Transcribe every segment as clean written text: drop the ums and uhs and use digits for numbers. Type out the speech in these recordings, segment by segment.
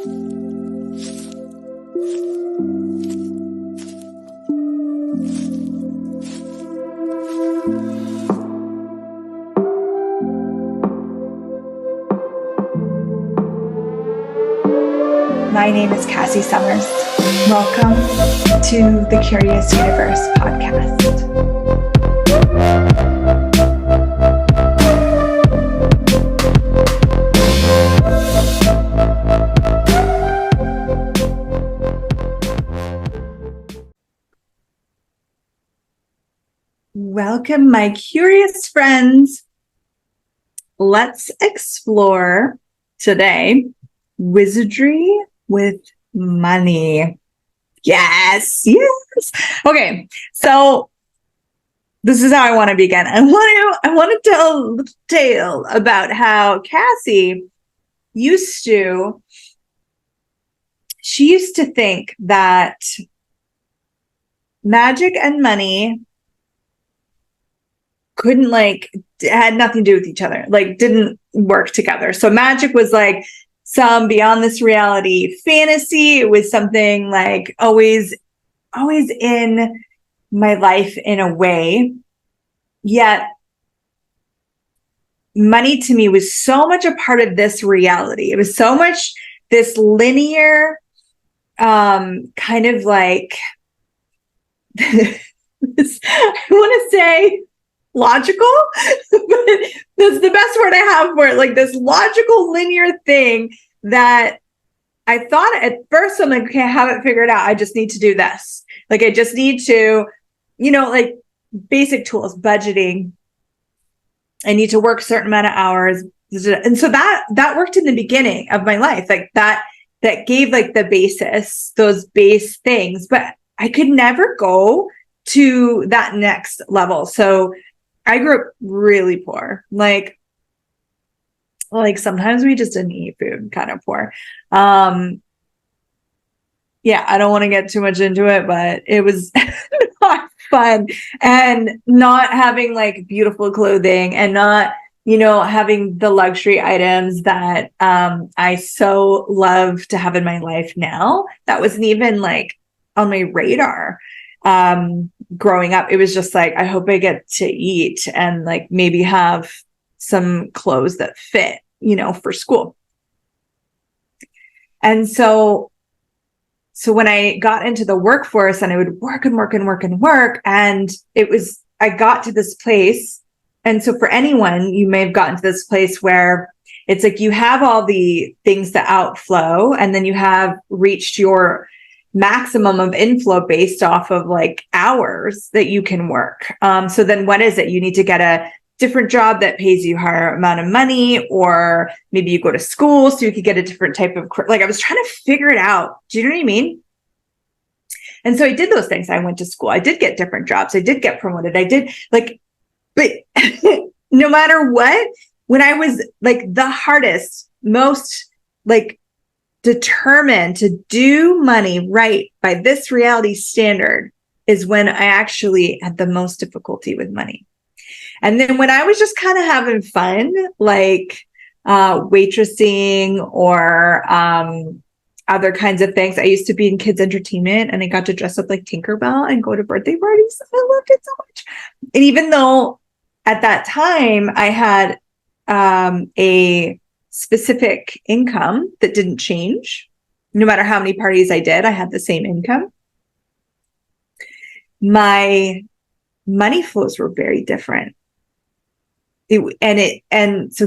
My name is Cassy Summers. Welcome to the Curious Universe podcast. Welcome, my curious friends. Let's explore today wizardry with money. Yes. Okay, so this is how I want to begin. I want to tell the tale about how Cassy used to think that magic and money couldn't had nothing to do with each other, didn't work together. So magic was some beyond this reality fantasy. It was something always in my life in a way. Yet money to me was so much a part of this reality. It was so much this linear, I want to say logical, but that's the best word I have for it. This logical linear thing that I thought at first, I'm okay, I have it figured out. I just need to do this. I just need to, basic tools, budgeting. I need to work a certain amount of hours. And so that worked in the beginning of my life. That gave the basis, those base things, but I could never go to that next level. So I grew up really poor. Sometimes we just didn't eat food, kind of poor. I don't want to get too much into it, but it was not fun, and not having beautiful clothing, and not, having the luxury items that I so love to have in my life now. That wasn't even on my radar. Growing up, it was just I hope I get to eat and maybe have some clothes that fit, for school. And so when I got into the workforce and I would work and work and work and work, and I got to this place. And so for anyone, you may have gotten to this place where it's you have all the things that outflow, and then you have reached your maximum of inflow based off of hours that you can work. So then what is it? You need to get a different job that pays you a higher amount of money, or maybe you go to school so you could get a different type of, I was trying to figure it out. Do you know what I mean? And so I did those things. I went to school. I did get different jobs. I did get promoted. I did but no matter what, when I was the hardest, most determined to do money right by this reality standard, is when I actually had the most difficulty with money. And then when I was just kind of having fun, waitressing or other kinds of things. I used to be in kids entertainment, and I got to dress up like Tinkerbell and go to birthday parties. I loved it so much. And even though at that time I had a specific income that didn't change, no matter how many parties I did, I had the same income. My money flows were very different. And so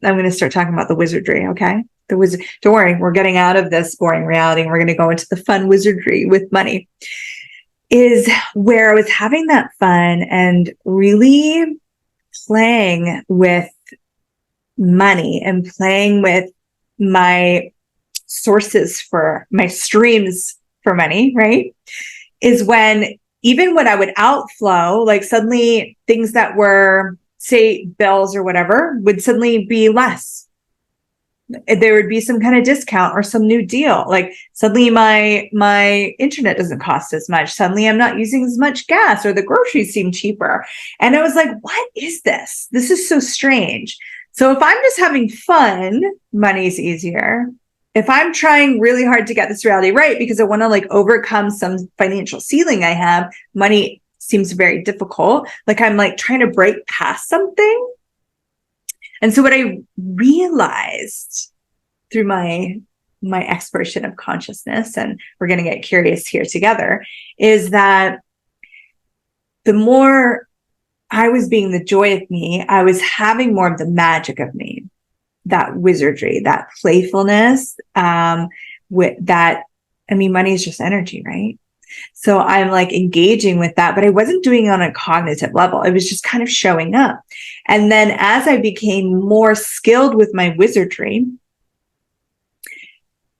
I'm going to start talking about the wizardry. Okay. Don't worry. We're getting out of this boring reality, and we're going to go into the fun wizardry with money, is where I was having that fun and really playing with money and playing with my sources for my streams for money, right? Is when, even when I would outflow, suddenly things that were, say, bills or whatever, would suddenly be less. There would be some kind of discount or some new deal. Suddenly my internet doesn't cost as much. Suddenly I'm not using as much gas, or the groceries seem cheaper. And I was like, what is this? This is so strange. So if I'm just having fun, money's easier. if I'm trying really hard to get this reality right because I want to like overcome some financial ceiling I have, money seems very difficult. Like I'm like trying to break past something. And so what I realized through my exploration of consciousness, and we're going to get curious here together, is that the more I was being the joy of me, I was having more of the magic of me, that wizardry, that playfulness, with that. I mean, money is just energy, right? So I'm like engaging with that, but I wasn't doing it on a cognitive level. It was just kind of showing up. And then as I became more skilled with my wizardry,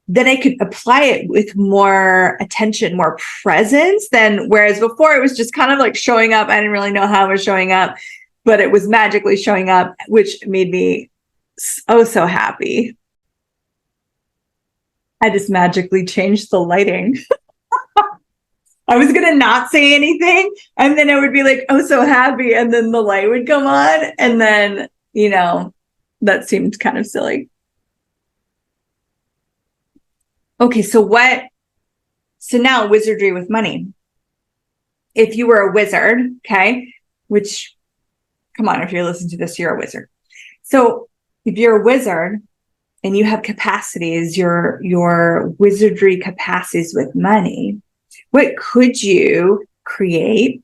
then I could apply it with more attention, more presence than, whereas before it was just kind of like showing up. I didn't really know how it was showing up, but it was magically showing up, which made me so happy. I just magically changed the lighting. I was going to not say anything, and then it would be like, oh, so happy. And then the light would come on. And then, that seemed kind of silly. Okay. So now wizardry with money. If you were a wizard, okay, which, come on, if you're listening to this, you're a wizard. So if you're a wizard and you have capacities, your wizardry capacities with money, what could you create?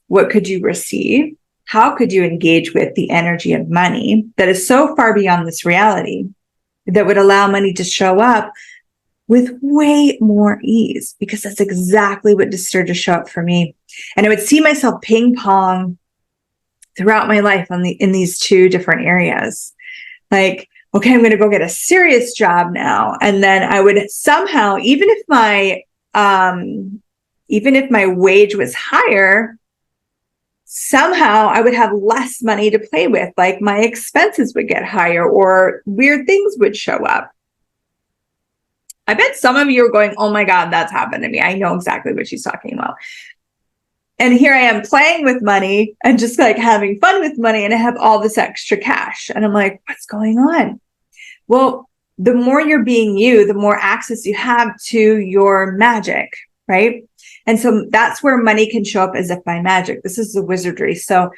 What could you receive? How could you engage with the energy of money that is so far beyond this reality that would allow money to show up with way more ease? Because that's exactly what started to show up for me. And I would see myself ping pong throughout my life in these two different areas. Like, okay, I'm going to go get a serious job now. And then I would somehow, even if my wage was higher, somehow I would have less money to play with. Like my expenses would get higher or weird things would show up. I bet some of you are going, oh my God, that's happened to me. I know exactly what she's talking about. And here I am playing with money and just like having fun with money, and I have all this extra cash. And I'm like, what's going on? Well, the more you're being you, the more access you have to your magic, right? And so that's where money can show up as if by magic. This is the wizardry. So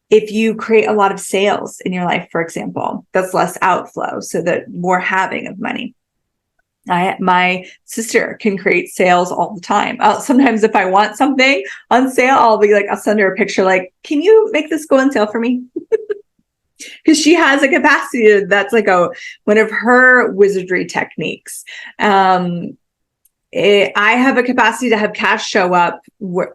if you create a lot of sales in your life, for example, that's less outflow, so that more having of money. My sister can create sales all the time. Sometimes if I want something on sale, I'll send her a picture like, can you make this go on sale for me? Because she has a capacity that's like one of her wizardry techniques. I have a capacity to have cash show up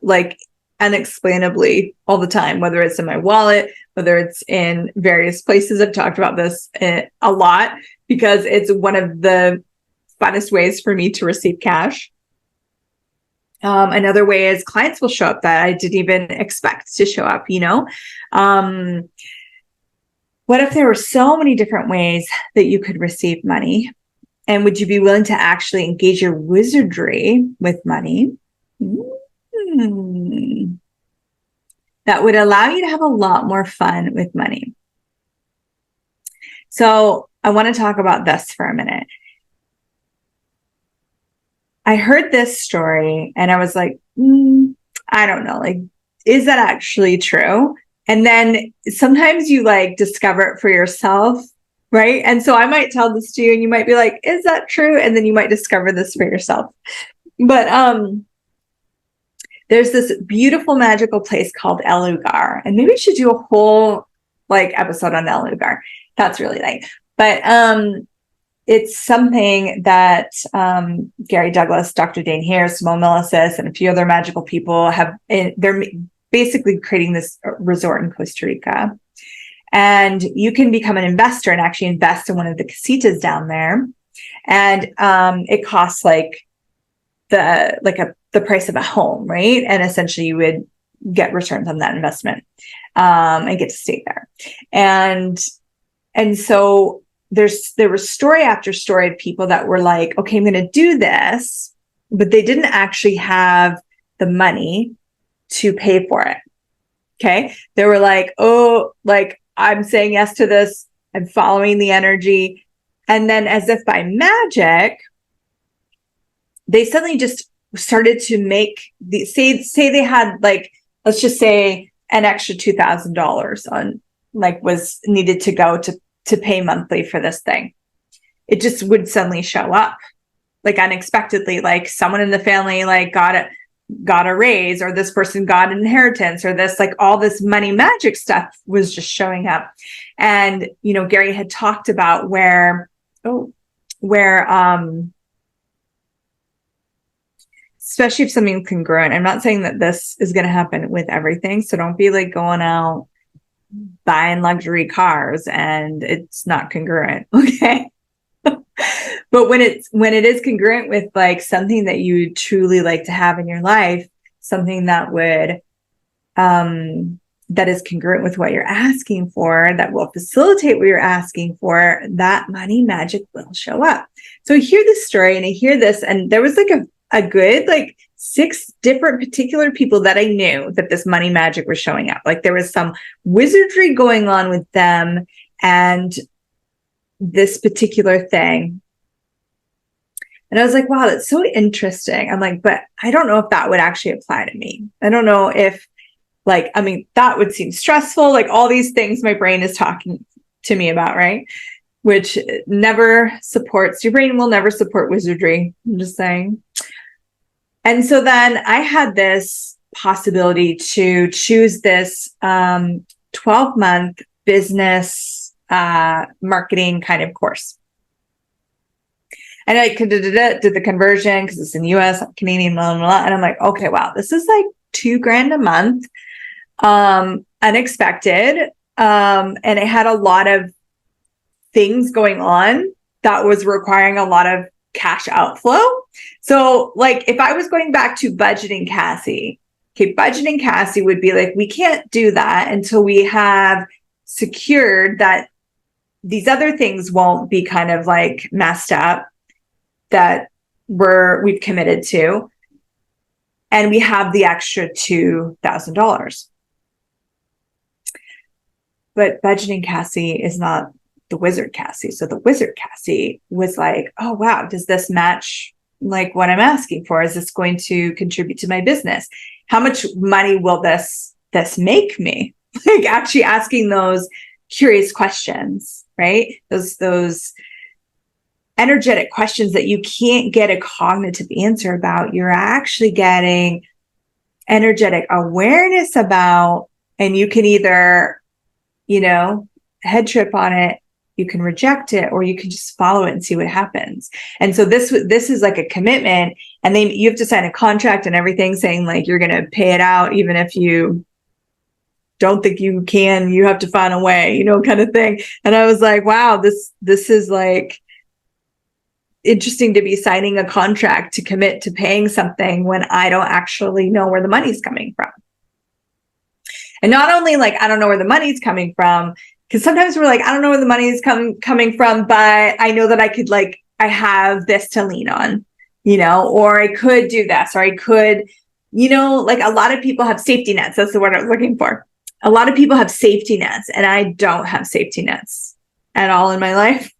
like unexplainably all the time, whether it's in my wallet, whether it's in various places. I've talked about this a lot because it's one of the funnest ways for me to receive cash. Another way is clients will show up that I didn't even expect to show up, What if there were so many different ways that you could receive money? And would you be willing to actually engage your wizardry with money? That would allow you to have a lot more fun with money. So I want to talk about this for a minute. I heard this story and I was like, I don't know, like, is that actually true? And then sometimes you like discover it for yourself, right? And so I might tell this to you and you might be like, is that true? And then you might discover this for yourself. But there's this beautiful magical place called Elugar. And maybe we should do a whole like episode on Elugar. That's really nice. But it's something that Gary Douglas, Dr. Dane Harris, Simone Milasas, and a few other magical people they're basically creating this resort in Costa Rica. And you can become an investor and actually invest in one of the casitas down there. And it costs like the price of a home, right? And essentially you would get returns on that investment and get to stay there. And so there was story after story of people that were like, okay, I'm going to do this, but they didn't actually have the money to pay for it. Okay. They were like, oh, like I'm saying yes to this. I'm following the energy. And then as if by magic, they suddenly just started to make the say they had like, let's just say an extra $2,000 on like was needed to go to pay monthly for this thing. It just would suddenly show up like unexpectedly, like someone in the family like got a raise, or this person got an inheritance, or this like all this money magic stuff was just showing up. And Gary had talked about where especially if something congruent. I'm not saying that this is going to happen with everything, so don't be like going out buying luxury cars and it's not congruent, okay? But when it is congruent with like something that you truly like to have in your life, something that would that is congruent with what you're asking for, that will facilitate what you're asking for, that money magic will show up. So I hear this story and I hear this, and there was like a good like 6 different particular people that I knew that this money magic was showing up. Like there was some wizardry going on with them and this particular thing. And I was like, wow, that's so interesting. I'm like, but I don't know if that would actually apply to me. I don't know if like, I mean, that would seem stressful. Like all these things my brain is talking to me about, right? Which never supports, your brain will never support wizardry. I'm just saying. And so then I had this possibility to choose this 12-month business marketing kind of course. And I did the conversion because it's in the US, I'm Canadian, blah, blah, blah. And I'm like, okay, wow, this is like $2,000 a month, unexpected. And it had a lot of things going on that was requiring a lot of cash outflow. So like if I was going back to budgeting Cassy, okay, budgeting Cassy would be like, we can't do that until we have secured that these other things won't be kind of like messed up that we've committed to, and we have the extra $2,000. But budgeting Cassy is not the wizard Cassy. So the wizard Cassy was like, oh wow, does this match like what I'm asking for? Is this going to contribute to my business? How much money will this make me? Like actually asking those curious questions, right? Those energetic questions that you can't get a cognitive answer about. You're actually getting energetic awareness about, and you can either, head trip on it, you can reject it, or you can just follow it and see what happens. And so this is like a commitment, and then you have to sign a contract and everything saying like you're going to pay it out even if you don't think you can, you have to find a way, kind of thing. And I was like, wow, this is like interesting to be signing a contract to commit to paying something when I don't actually know where the money's coming from. And not only like, I don't know where the money's coming from, because sometimes we're like, I don't know where the money is coming from, but I know that I could like, I have this to lean on, or I could do this, or I could, like a lot of people have safety nets. That's the word I was looking for. A lot of people have safety nets, and I don't have safety nets at all in my life.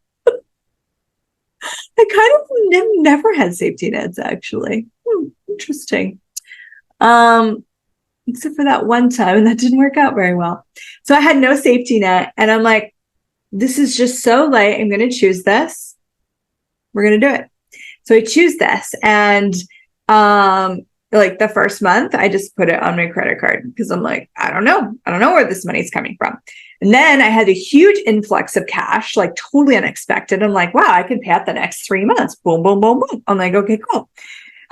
I kind of never had safety nets, actually. Interesting. Except for that one time, and that didn't work out very well. So I had no safety net, and I'm like, this is just so light. I'm going to choose this. We're going to do it. So I choose this, and like the first month, I just put it on my credit card because I'm like, I don't know where this money's coming from. And then I had a huge influx of cash, like totally unexpected. I'm like, wow, I can pay out the next 3 months. Boom, boom, boom, boom. I'm like, okay, cool.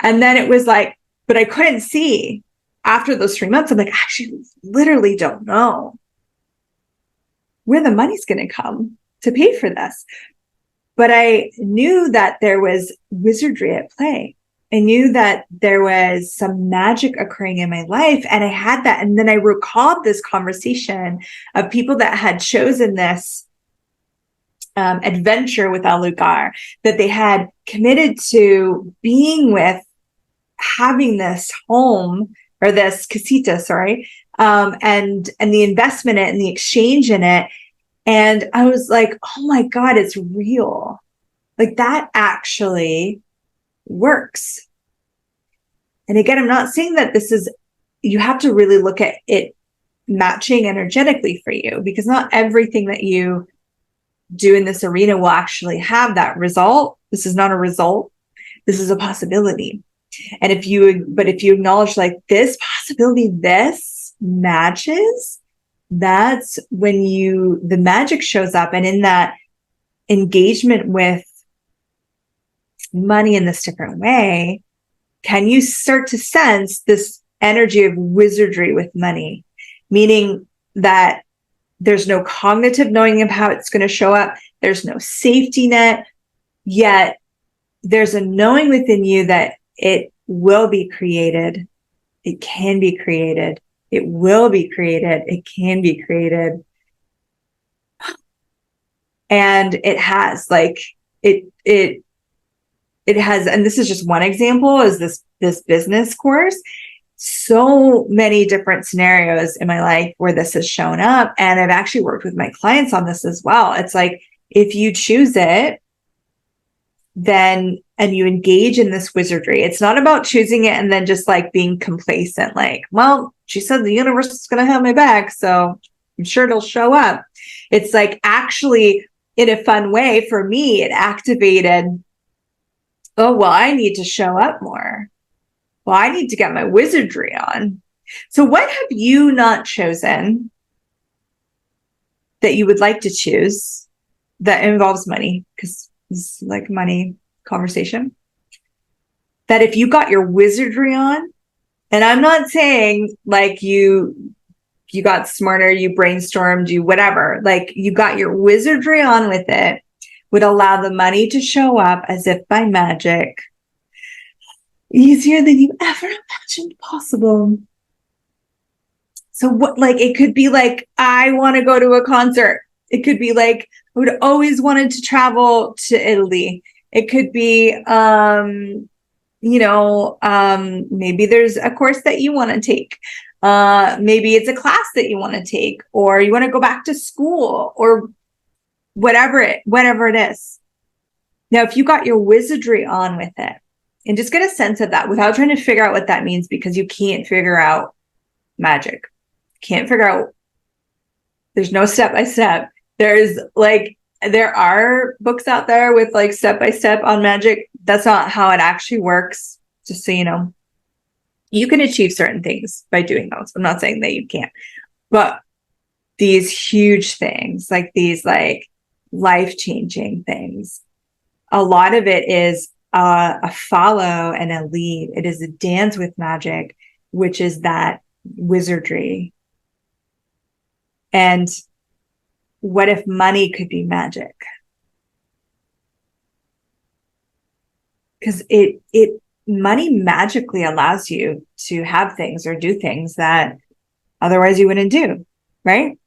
And then it was like, but I couldn't see after those 3 months. I'm like, I actually literally don't know where the money's going to come to pay for this. But I knew that there was wizardry at play. I knew that there was some magic occurring in my life, and I had that. And then I recalled this conversation of people that had chosen this adventure with Alugar, that they had committed to being with, having this home, or this casita, and the investment in it and the exchange in it. And I was like, oh my God, it's real. Like that actually works. And again, I'm not saying that you have to really look at it matching energetically for you, because not everything that you do in this arena will actually have that result. This is not a result. This is a possibility. And if you acknowledge like this possibility, this matches, that's when the magic shows up. And in that engagement with money in this different way, can you start to sense this energy of wizardry with money? Meaning that there's no cognitive knowing of how it's going to show up. There's no safety net, yet there's a knowing within you that it will be created. It can be created. It will be created. It can be created. And it has it has, and this is just one example, is this business course. So many different scenarios in my life where this has shown up. And I've actually worked with my clients on this as well. It's like, if you choose it, then, and you engage in this wizardry, it's not about choosing it and then just like being complacent. Like, well, she said the universe is going to have my back, so I'm sure it'll show up. It's like, actually, in a fun way, for me, it activated, oh, well, I need to show up more. Well, I need to get my wizardry on. So what have you not chosen that you would like to choose that involves money? Because it's like money conversation. That if you got your wizardry on, and I'm not saying like you got smarter, you brainstormed, you whatever, like you got your wizardry on with it, would allow the money to show up as if by magic, easier than you ever imagined possible. So what, like, it could be like, I want to go to a concert. It could be like, I would always wanted to travel to Italy. It could be, maybe there's a course that you want to take. Maybe it's a class that you want to take, or you want to go back to school, or whatever it is. Now, if you got your wizardry on with it, and just get a sense of that without trying to figure out what that means, because you can't figure out magic. Can't figure out. There's no step-by-step. There are books out there with like step-by-step on magic. That's not how it actually works. Just so you know, you can achieve certain things by doing those. I'm not saying that you can't, but these huge things, like these like life-changing things, a lot of it is a follow and a lead. It is a dance with magic, which is that wizardry. And what if money could be magic? Because money magically allows you to have things or do things that otherwise you wouldn't do, right?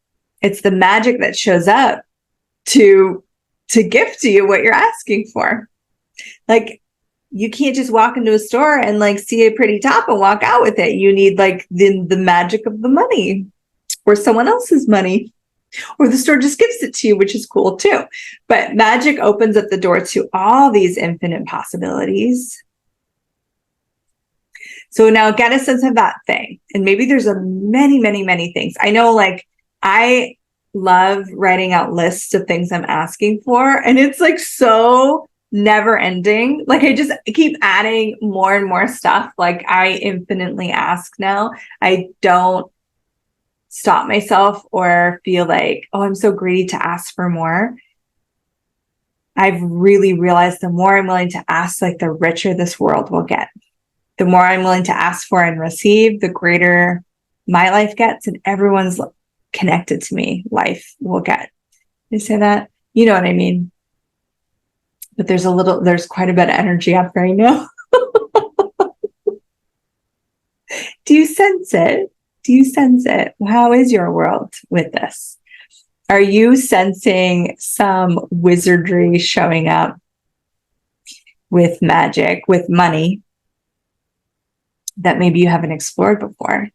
It's the magic that shows up to gift to you what you're asking for. Like, you can't just walk into a store and like see a pretty top and walk out with it. You need like the magic of the money, or someone else's money, or the store just gives it to you, which is cool too. But magic opens up the door to all these infinite possibilities. So now get a sense of that thing. And maybe there's many, many, many things. I know, like, I love writing out lists of things I'm asking for. And it's like so never ending. Like, I keep adding more and more stuff. Like, I infinitely ask now. I don't stop myself or feel like, oh, I'm so greedy to ask for more. I've really realized the more I'm willing to ask, like, the richer this world will get. The more I'm willing to ask for and receive, the greater my life gets, and everyone's connected to me life will get. You say that? You know what I mean? But there's quite a bit of energy up right now. Do you sense it? Do you sense it? How is your world with this? Are you sensing some wizardry showing up with magic, with money, that maybe you haven't explored before?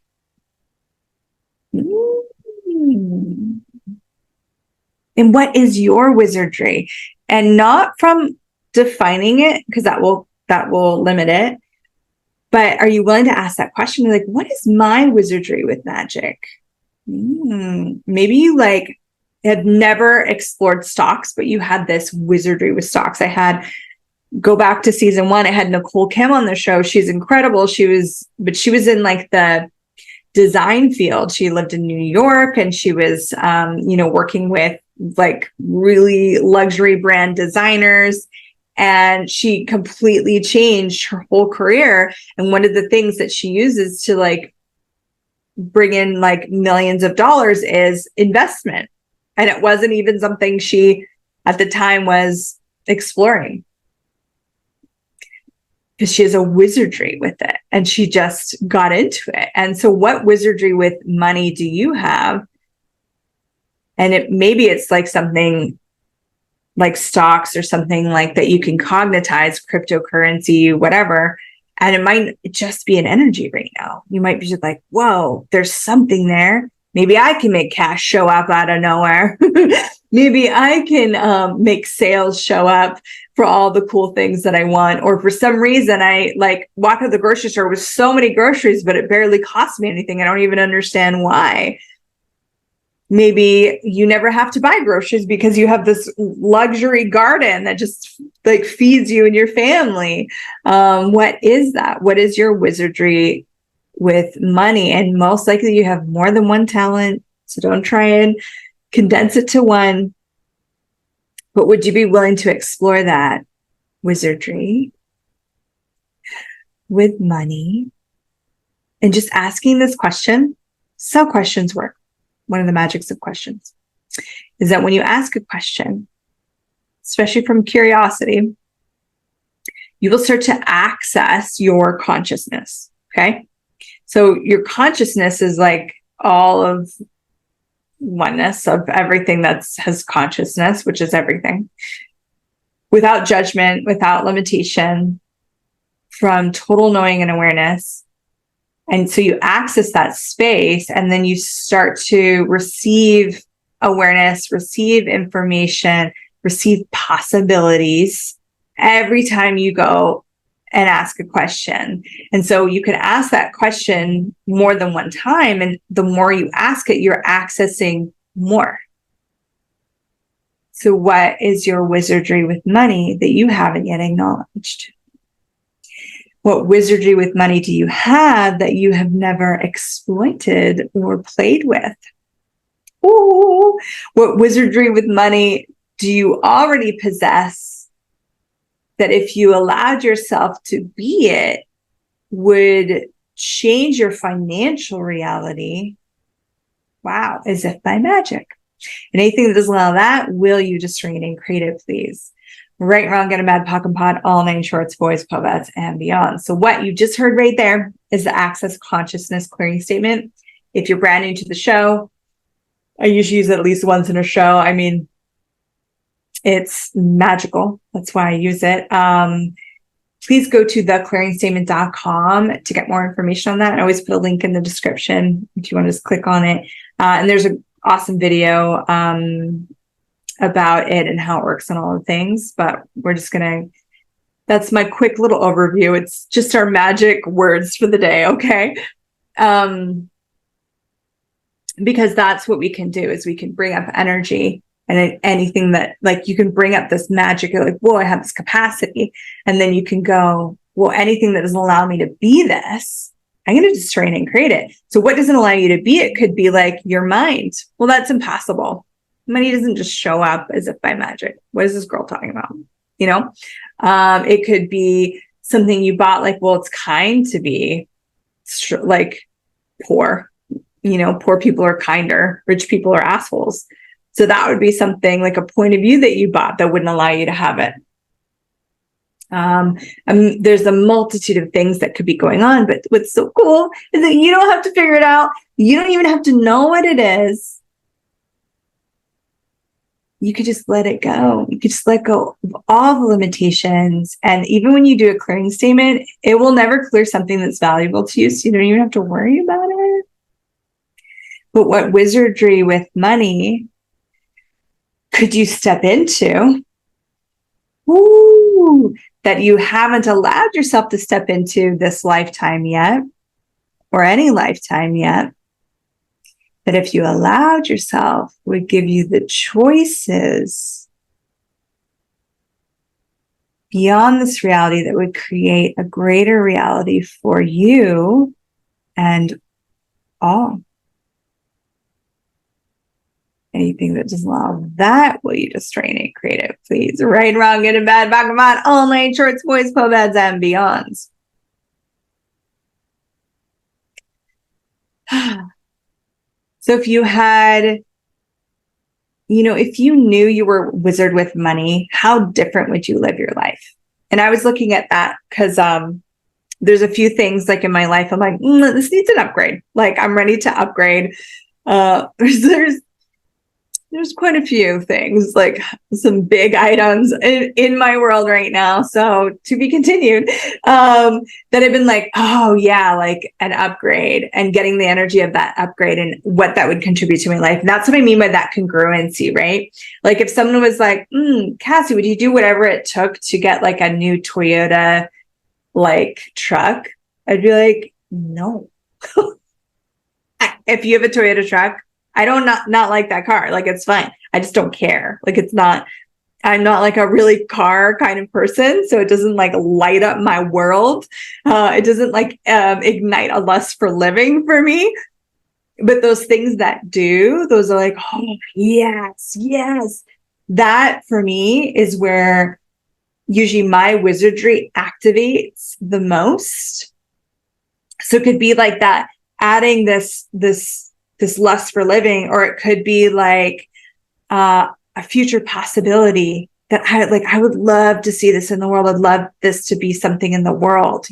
And what is your wizardry? And not from defining it, because that will limit it. But are you willing to ask that question? Like, what is my wizardry with magic? Maybe you like had never explored stocks, but you had this wizardry with stocks. Go back to season 1. I had Nicole Kim on the show. She's incredible. She was in like the design field. She lived in New York, and she was, working with like really luxury brand designers. And she completely changed her whole career. And one of the things that she uses to like bring in like millions of dollars is investment. And it wasn't even something she at the time was exploring, because she has a wizardry with it and she just got into it. And so what wizardry with money do you have? And maybe it's like something like stocks or something like that you can cognitize, cryptocurrency, whatever. And it might just be an energy right now. You might be just like, whoa, there's something there. Maybe I can make cash show up out of nowhere. Maybe I can make sales show up for all the cool things that I want. Or for some reason, I like walk out of the grocery store with so many groceries, but it barely costs me anything. I don't even understand why. Maybe you never have to buy groceries because you have this luxury garden that just like feeds you and your family. What is that? What is your wizardry with money? And most likely you have more than one talent. So don't try and condense it to one. But would you be willing to explore that wizardry with money? And just asking this question. So questions work. One of the magics of questions is that when you ask a question, especially from curiosity, you will start to access your consciousness. Okay. So your consciousness is like all of oneness of everything that has consciousness, which is everything, without judgment, without limitation, from total knowing and awareness. And so you access that space, and then you start to receive awareness, receive information, receive possibilities every time you go and ask a question. And so you can ask that question more than one time. And the more you ask it, you're accessing more. So what is your wizardry with money that you haven't yet acknowledged? What wizardry with money do you have that you have never exploited or played with? Ooh, what wizardry with money do you already possess that if you allowed yourself to be it would change your financial reality? Wow, as if by magic. And anything that doesn't allow that, will you just remain in creative, please? Right, wrong, good and bad, POC and POD, all 9 shorts, boys, povettes, and beyond. So what you just heard right there is the Access Consciousness Clearing Statement. If you're brand new to the show, I usually use it at least once in a show. I mean, it's magical. That's why I use it. Please go to theclearingstatement.com to get more information on that. I always put a link in the description if you want to just click on it. And there's an awesome video about it and how it works and all the things, but we're just that's my quick little overview. It's just our magic words for the day. Okay. Because that's what we can do, is we can bring up energy, and anything that, like, you can bring up this magic. You're like, whoa, I have this capacity. And then you can go, well, anything that doesn't allow me to be this, I'm going to just train and create it. So what doesn't allow you to be it could be like your mind. Well, that's impossible. Money doesn't just show up as if by magic. What is this girl talking about? You know, it could be something you bought, like, well, it's kind to be like poor. You know, poor people are kinder, rich people are assholes. So that would be something like a point of view that you bought that wouldn't allow you to have it. There's a multitude of things that could be going on, but what's so cool is that you don't have to figure it out. You don't even have to know what it is. You could just let it go. You could just let go of all the limitations. And even when you do a clearing statement, it will never clear something that's valuable to you. So you don't even have to worry about it. But what wizardry with money could you step into? Ooh, that you haven't allowed yourself to step into this lifetime yet, or any lifetime yet, that if you allowed yourself would give you the choices beyond this reality that would create a greater reality for you and all. Anything that doesn't allow that, will you just train it, create it, please? Right, wrong, good and bad, back and on, all night, shorts, boys, po-bads, and beyonds. So if you had, if you knew you were a wizard with money, how different would you live your life? And I was looking at that because there's a few things like in my life, I'm like, this needs an upgrade. Like I'm ready to upgrade. There's quite a few things, like some big items in my world right now. So to be continued, that have been like, oh yeah, like an upgrade and getting the energy of that upgrade and what that would contribute to my life. And that's what I mean by that congruency, right? Like if someone was like, Cassy, would you do whatever it took to get like a new Toyota, like truck? I'd be like, no. If you have a Toyota truck, I don't not like that car. Like, it's fine. I just don't care. Like, I'm not like a really car kind of person. So it doesn't like light up my world. It doesn't like ignite a lust for living for me. But those things that do, those are like, oh, yes. That for me is where usually my wizardry activates the most. So it could be like that, adding this lust for living, or it could be like a future possibility that I would love to see this in the world. I'd love this to be something in the world,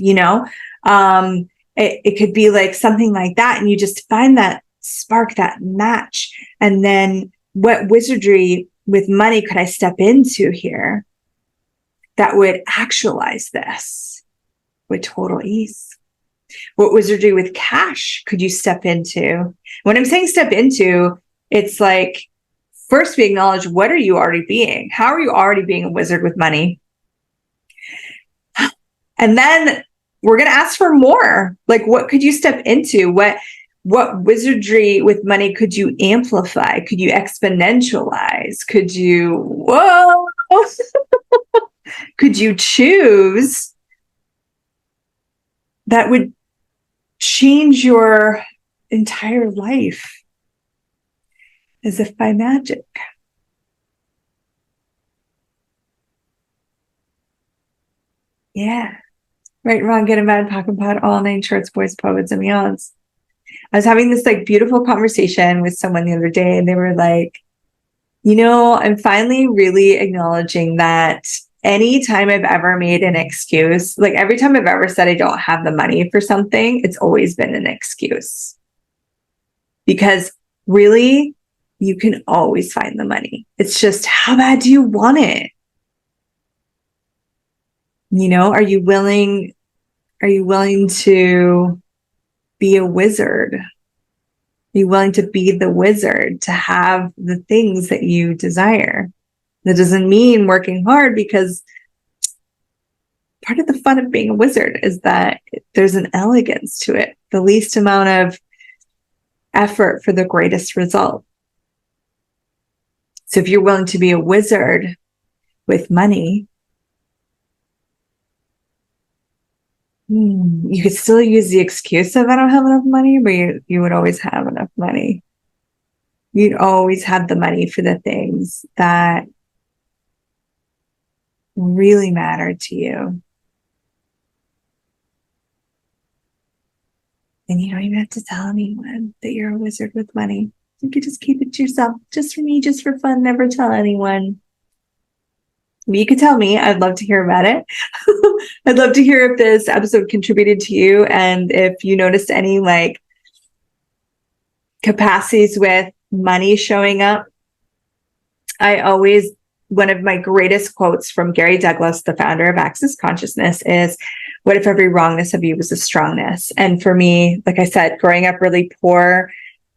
it could be like something like that. And you just find that spark, that match. And then what wizardry with money could I step into here that would actualize this with total ease? What wizardry with cash could you step into? When I'm saying step into, it's like, first we acknowledge, what are you already being? How are you already being a wizard with money? And then we're going to ask for more. Like, what could you step into? What wizardry with money could you amplify? Could you exponentialize? Could you, could you choose that would change your entire life as if by magic? Yeah. Right, wrong, good and bad, pock and pot, all nine shorts, boys, poets, and beyonds. I was having this like beautiful conversation with someone the other day, and they were like, I'm finally really acknowledging that anytime I've ever made an excuse, like every time I've ever said I don't have the money for something, it's always been an excuse. Because really, you can always find the money. It's just, how bad do you want it? Are you willing to be a wizard? Are you willing to be the wizard, to have the things that you desire? That doesn't mean working hard, because part of the fun of being a wizard is that there's an elegance to it. The least amount of effort for the greatest result. So if you're willing to be a wizard with money, you could still use the excuse of I don't have enough money, but you would always have enough money. You'd always have the money for the things that really matter to you. And you don't even have to tell anyone that you're a wizard with money. You could just keep it to yourself, just for me, just for fun. Never tell anyone. You could tell me. I'd love to hear about it. I'd love to hear if this episode contributed to you, and if you noticed any like capacities with money showing up. One of my greatest quotes from Gary Douglas, the founder of Access Consciousness, is, what if every wrongness of you was a strongness? And for me, like I said, growing up really poor,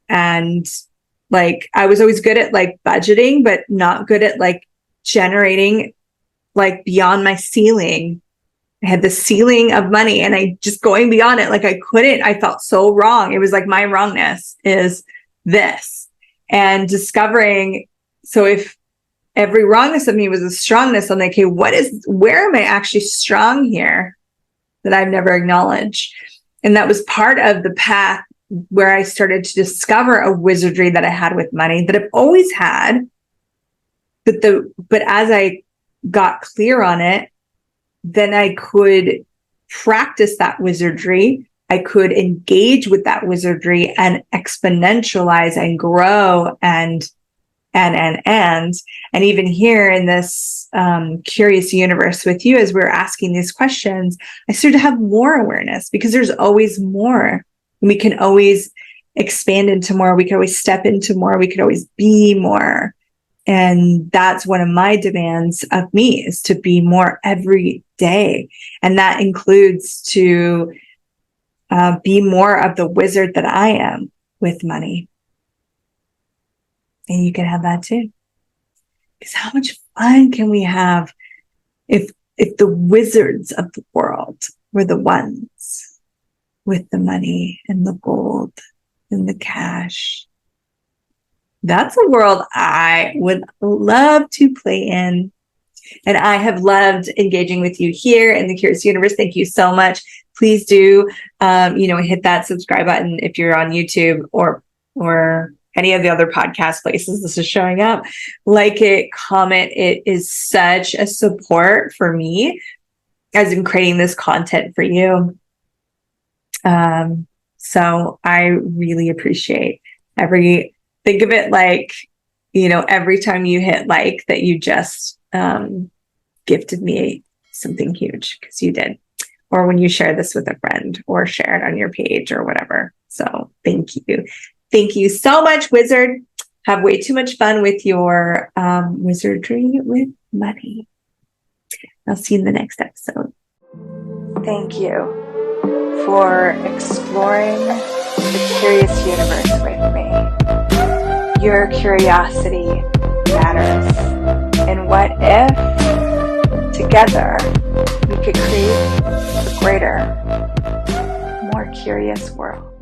and like I was always good at like budgeting, but not good at like generating like beyond my ceiling. I had the ceiling of money, and I just going beyond it. Like I felt so wrong. It was like my wrongness is this, and discovering. So if every wrongness of me was a strongness, I'm like, okay, where am I actually strong here that I've never acknowledged? And that was part of the path where I started to discover a wizardry that I had with money that I've always had. But as I got clear on it, then I could practice that wizardry. I could engage with that wizardry and exponentialize and grow and even here in this curious universe with you, as we're asking these questions, I started to have more awareness, because there's always more. We can always expand into more. We can always step into more. We could always be more. And that's one of my demands of me, is to be more every day. And that includes to be more of the wizard that I am with money. And you can have that too. Because how much fun can we have if the wizards of the world were the ones with the money and the gold and the cash? That's a world I would love to play in. And I have loved engaging with you here in the Curious Universe. Thank you so much. Please do, hit that subscribe button if you're on YouTube or any of the other podcast places this is showing up. Like it, comment. It is such a support for me as I'm creating this content for you. So I really appreciate think of it like, every time you hit like, that you just gifted me something huge, because you did. Or when you share this with a friend or share it on your page or whatever. So thank you. Thank you so much, Wizard. Have way too much fun with your wizardry with money. I'll see you in the next episode. Thank you for exploring the curious universe with me. Your curiosity matters. And what if together we could create a greater, more curious world?